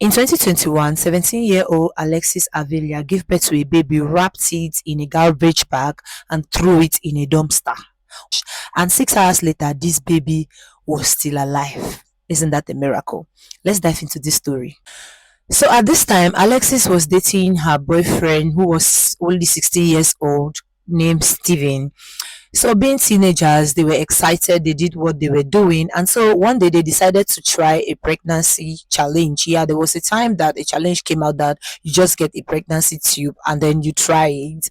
In 2021, 17-year-old Alexis Avelia gave birth to a baby, wrapped it in a garbage bag, and threw it in a dumpster. And 6 hours later, this baby was still alive. Isn't that a miracle? Let's dive into this story. So at this time, Alexis was dating her boyfriend who was only 16 years old, named Steven. So being teenagers, they were excited, they did what they were doing. And so one day they decided to try a pregnancy challenge. Yeah, there was a time that a challenge came out that you just get a pregnancy tube and then you try it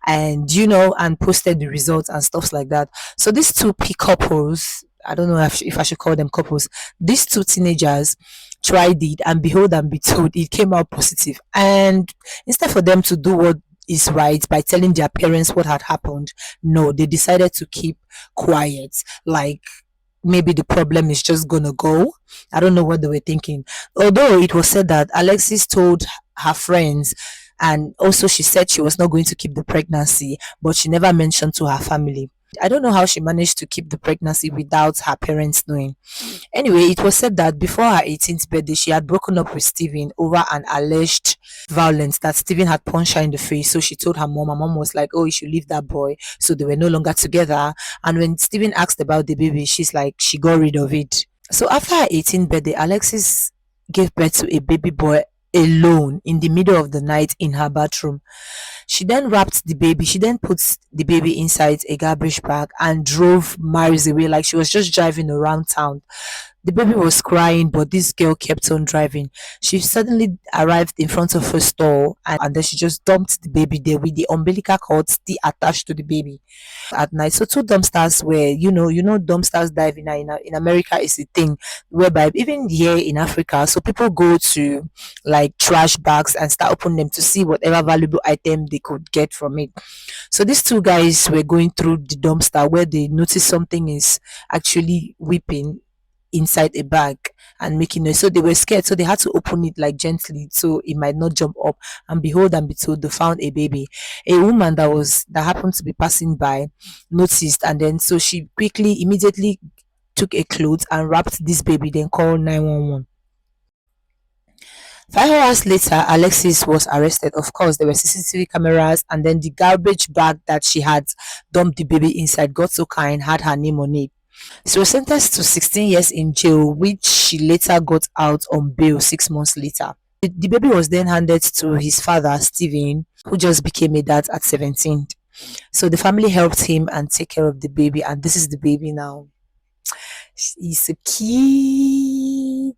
and and posted the results and stuff like that. So these two couples, I don't know if I should call them couples, these two teenagers tried it, and behold and be told, it came out positive. And instead for them to do what is right by telling their parents what had happened, no, they decided to keep quiet, like maybe the problem is just gonna go. I don't know what they were thinking. Although it was said that Alexis told her friends, and also she said she was not going to keep the pregnancy, but she never mentioned to her family. I don't know how she managed to keep the pregnancy without her parents knowing. Anyway, it was said that before her 18th birthday, she had broken up with Steven over an alleged violence that Steven had punched her in the face. So she told her mom. Her mom was like, "Oh, you should leave that boy." So they were no longer together. And when Steven asked about the baby, she's like, she got rid of it. So after her 18th birthday, Alexis gave birth to a baby boy alone in the middle of the night in her bathroom. She then wrapped the baby. She then put the baby inside a garbage bag and drove miles away, like she was just driving around town. The baby was crying, but this girl kept on driving. She suddenly arrived in front of her store, and then she just dumped the baby there with the umbilical cord still attached to the baby at night. So two dumpsters were, dumpsters diving in America is a thing whereby even here in Africa, so people go to like trash bags and start opening them to see whatever valuable item they could get from it. So these two guys were going through the dumpster where they noticed something is actually weeping inside a bag and making noise. So they were scared, so they had to open it like gently so it might not jump up. And behold and be told, they found a baby. A woman that happened to be passing by noticed, and then so she quickly immediately took a cloth and wrapped this baby, then called 911. 5 hours later, Alexis was arrested. Of course, there were CCTV cameras, and then the garbage bag that she had dumped the baby inside, God so kind, had her name on it. She was sentenced to 16 years in jail, which she later got out on bail 6 months later. The baby was then handed to his father, Stephen, who just became a dad at 17. So the family helped him and take care of the baby, and this is the baby now. He's a kid.